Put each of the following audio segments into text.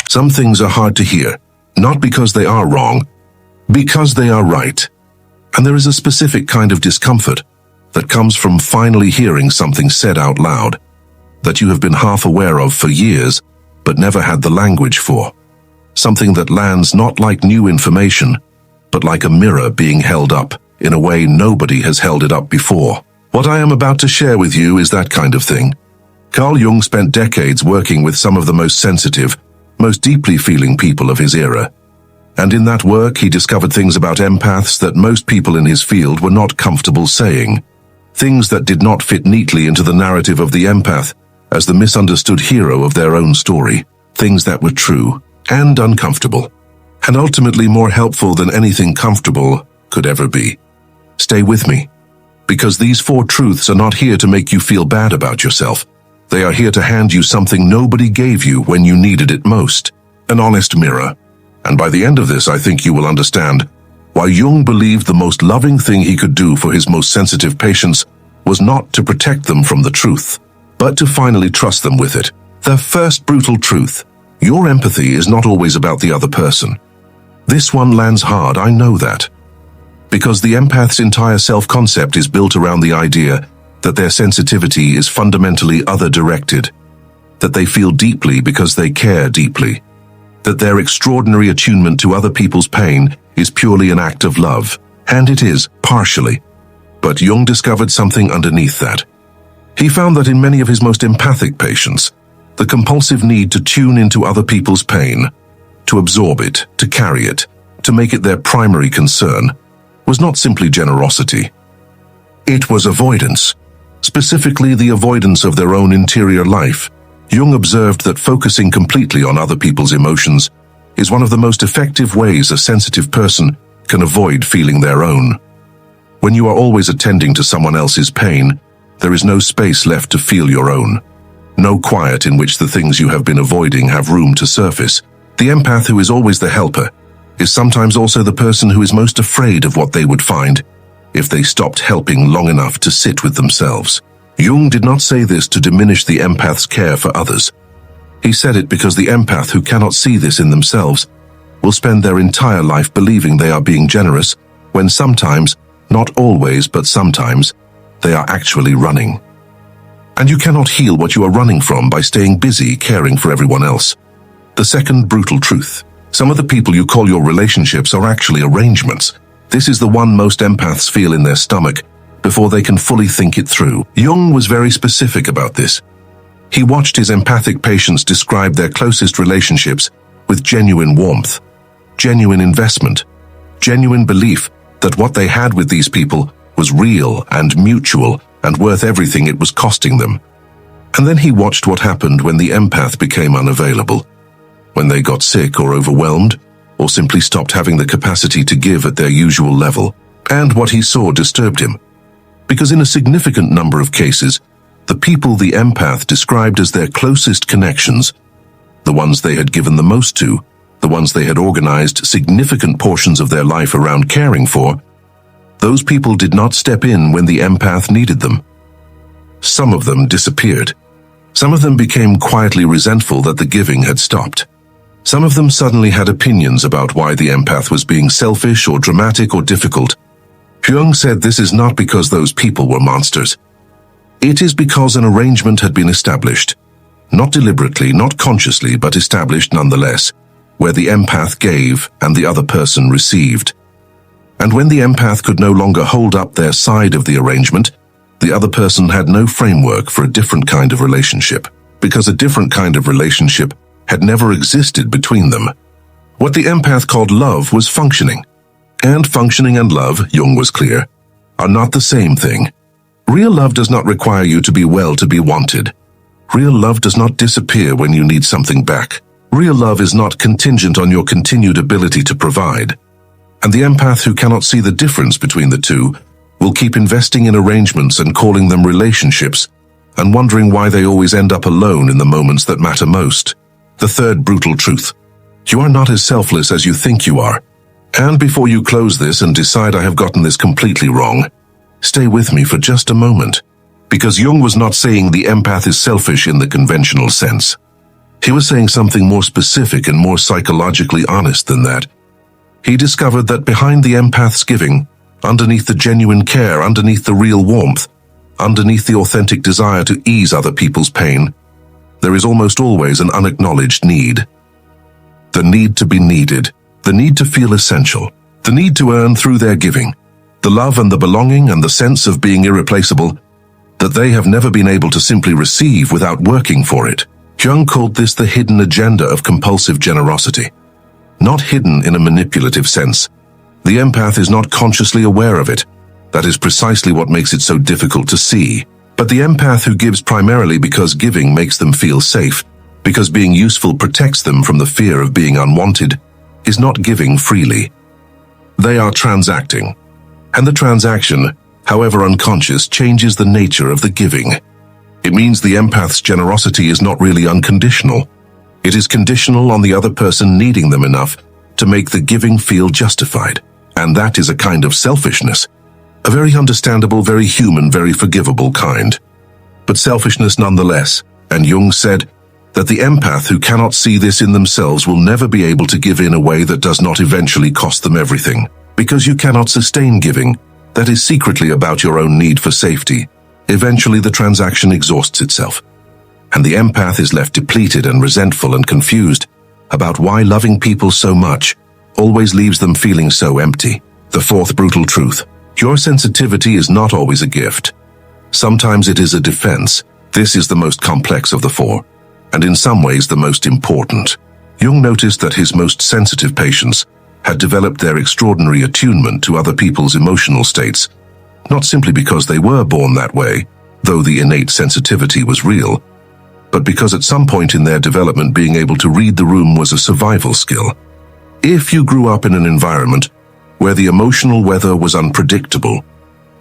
Some things are hard to hear, not because they are wrong, because they are right. And there is a specific kind of discomfort that comes from finally hearing something said out loud that you have been half aware of for years but never had the language for. Something that lands not like new information, but like a mirror being held up in a way nobody has held it up before. What I am about to share with you is that kind of thing. Carl Jung spent decades working with some of the most sensitive, most deeply feeling people of his era. And in that work, he discovered things about empaths that most people in his field were not comfortable saying. Things that did not fit neatly into the narrative of the empath as the misunderstood hero of their own story. Things that were true and uncomfortable, and ultimately more helpful than anything comfortable could ever be. Stay with me, because these 4 truths are not here to make you feel bad about yourself. They are here to hand you something nobody gave you when you needed it most, an honest mirror. And by the end of this, I think you will understand why Jung believed the most loving thing he could do for his most sensitive patients was not to protect them from the truth, but to finally trust them with it. The first brutal truth: your empathy is not always about the other person. This one lands hard, I know that. Because the empath's entire self-concept is built around the idea that their sensitivity is fundamentally other-directed, that they feel deeply because they care deeply, that their extraordinary attunement to other people's pain is purely an act of love, and it is, partially. But Jung discovered something underneath that. He found that in many of his most empathic patients, the compulsive need to tune into other people's pain, to absorb it, to carry it, to make it their primary concern, was not simply generosity. It was avoidance, specifically the avoidance of their own interior life. Jung observed that focusing completely on other people's emotions is one of the most effective ways a sensitive person can avoid feeling their own. When you are always attending to someone else's pain, there is no space left to feel your own. No quiet in which the things you have been avoiding have room to surface. The empath who is always the helper is sometimes also the person who is most afraid of what they would find if they stopped helping long enough to sit with themselves. Jung did not say this to diminish the empath's care for others. He said it because the empath who cannot see this in themselves will spend their entire life believing they are being generous, when sometimes, not always, but sometimes, they are actually running. And you cannot heal what you are running from by staying busy caring for everyone else. The second brutal truth: some of the people you call your relationships are actually arrangements. This is the one most empaths feel in their stomach before they can fully think it through. Jung was very specific about this. He watched his empathic patients describe their closest relationships with genuine warmth, genuine investment, genuine belief that what they had with these people was real and mutual and worth everything it was costing them. And then he watched what happened when the empath became unavailable, when they got sick or overwhelmed, or simply stopped having the capacity to give at their usual level. And what he saw disturbed him, because in a significant number of cases, the people the empath described as their closest connections, the ones they had given the most to, the ones they had organized significant portions of their life around caring for, those people did not step in when the empath needed them. Some of them disappeared. Some of them became quietly resentful that the giving had stopped. Some of them suddenly had opinions about why the empath was being selfish or dramatic or difficult. Jung said this is not because those people were monsters. It is because an arrangement had been established. Not deliberately, not consciously, but established nonetheless, where the empath gave and the other person received. And when the empath could no longer hold up their side of the arrangement, the other person had no framework for a different kind of relationship, because a different kind of relationship had never existed between them. What the empath called love was functioning. And functioning and love, Jung was clear, are not the same thing. Real love does not require you to be well to be wanted. Real love does not disappear when you need something back. Real love is not contingent on your continued ability to provide. And the empath who cannot see the difference between the two will keep investing in arrangements and calling them relationships, and wondering why they always end up alone in the moments that matter most. The third brutal truth: you are not as selfless as you think you are. And before you close this and decide I have gotten this completely wrong, stay with me for just a moment, because Jung was not saying the empath is selfish in the conventional sense. He was saying something more specific and more psychologically honest than that. He discovered that behind the empath's giving, underneath the genuine care, underneath the real warmth, underneath the authentic desire to ease other people's pain, there is almost always an unacknowledged need. The need to be needed, the need to feel essential, the need to earn through their giving, the love and the belonging and the sense of being irreplaceable that they have never been able to simply receive without working for it. Jung called this the hidden agenda of compulsive generosity. Not hidden in a manipulative sense. The empath is not consciously aware of it. That is precisely what makes it so difficult to see. But the empath who gives primarily because giving makes them feel safe, because being useful protects them from the fear of being unwanted, is not giving freely. They are transacting. And the transaction, however unconscious, changes the nature of the giving. It means the empath's generosity is not really unconditional. It is conditional on the other person needing them enough to make the giving feel justified. And that is a kind of selfishness. A very understandable, very human, very forgivable kind. But selfishness nonetheless. And Jung said that the empath who cannot see this in themselves will never be able to give in a way that does not eventually cost them everything. Because you cannot sustain giving that is secretly about your own need for safety. Eventually the transaction exhausts itself. And the empath is left depleted and resentful and confused about why loving people so much always leaves them feeling so empty. The fourth brutal truth. Your sensitivity is not always a gift. Sometimes it is a defense. This is the most complex of the four, and in some ways the most important. Jung noticed that his most sensitive patients had developed their extraordinary attunement to other people's emotional states, not simply because they were born that way, though the innate sensitivity was real, but because at some point in their development being able to read the room was a survival skill. If you grew up in an environment where the emotional weather was unpredictable,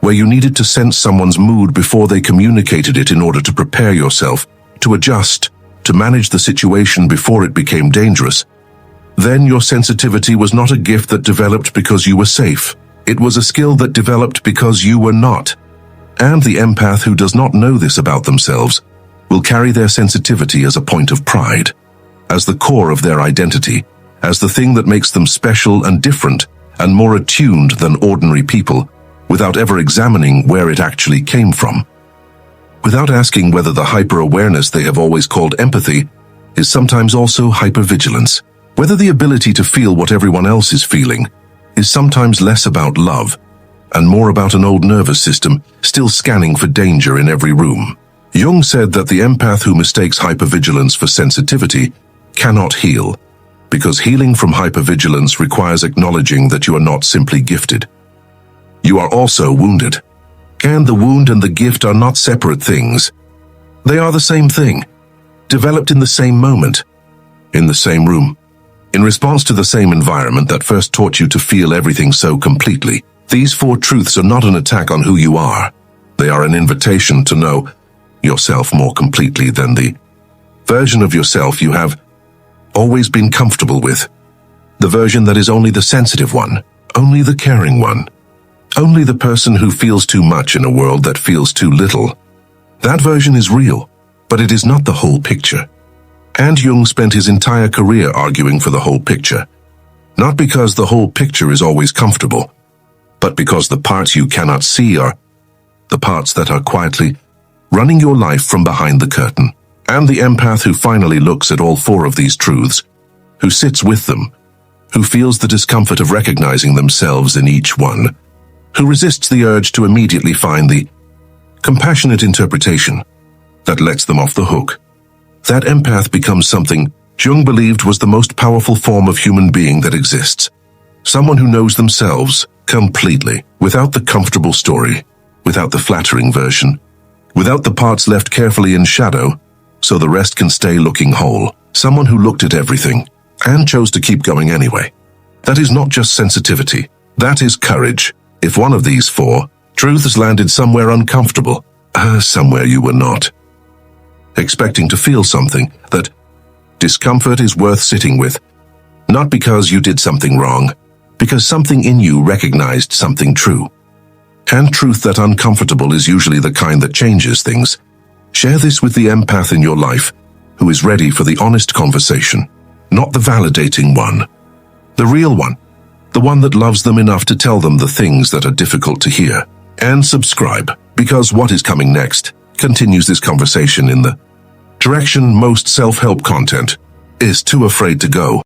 where you needed to sense someone's mood before they communicated it in order to prepare yourself, to adjust, to manage the situation before it became dangerous, then your sensitivity was not a gift that developed because you were safe. It was a skill that developed because you were not. And the empath who does not know this about themselves will carry their sensitivity as a point of pride, as the core of their identity, as the thing that makes them special and different and more attuned than ordinary people, without ever examining where it actually came from. Without asking whether the hyper-awareness they have always called empathy is sometimes also hypervigilance. Whether the ability to feel what everyone else is feeling is sometimes less about love and more about an old nervous system still scanning for danger in every room. Jung said that the empath who mistakes hypervigilance for sensitivity cannot heal, because healing from hypervigilance requires acknowledging that you are not simply gifted. You are also wounded. And the wound and the gift are not separate things. They are the same thing, developed in the same moment, in the same room, in response to the same environment that first taught you to feel everything so completely. These four truths are not an attack on who you are. They are an invitation to know yourself more completely than the version of yourself you have always been comfortable with. The version that is only the sensitive one, only the caring one, only the person who feels too much in a world that feels too little. That version is real, but it is not the whole picture. And Jung spent his entire career arguing for the whole picture. Not because the whole picture is always comfortable, but because the parts you cannot see are the parts that are quietly running your life from behind the curtain. And the empath who finally looks at all four of these truths, who sits with them, who feels the discomfort of recognizing themselves in each one, who resists the urge to immediately find the compassionate interpretation that lets them off the hook. That empath becomes something Jung believed was the most powerful form of human being that exists. Someone who knows themselves completely, without the comfortable story, without the flattering version, without the parts left carefully in shadow, so the rest can stay looking whole. Someone who looked at everything and chose to keep going anyway. That is not just sensitivity. That is courage. If one of these four truths landed somewhere uncomfortable, somewhere you were not expecting to feel something, that discomfort is worth sitting with, not because you did something wrong, because something in you recognized something true. And truth that uncomfortable is usually the kind that changes things. Share this with the empath in your life, who is ready for the honest conversation, not the validating one. The real one, the one that loves them enough to tell them the things that are difficult to hear. And subscribe, because what is coming next continues this conversation in the direction most self-help content is too afraid to go.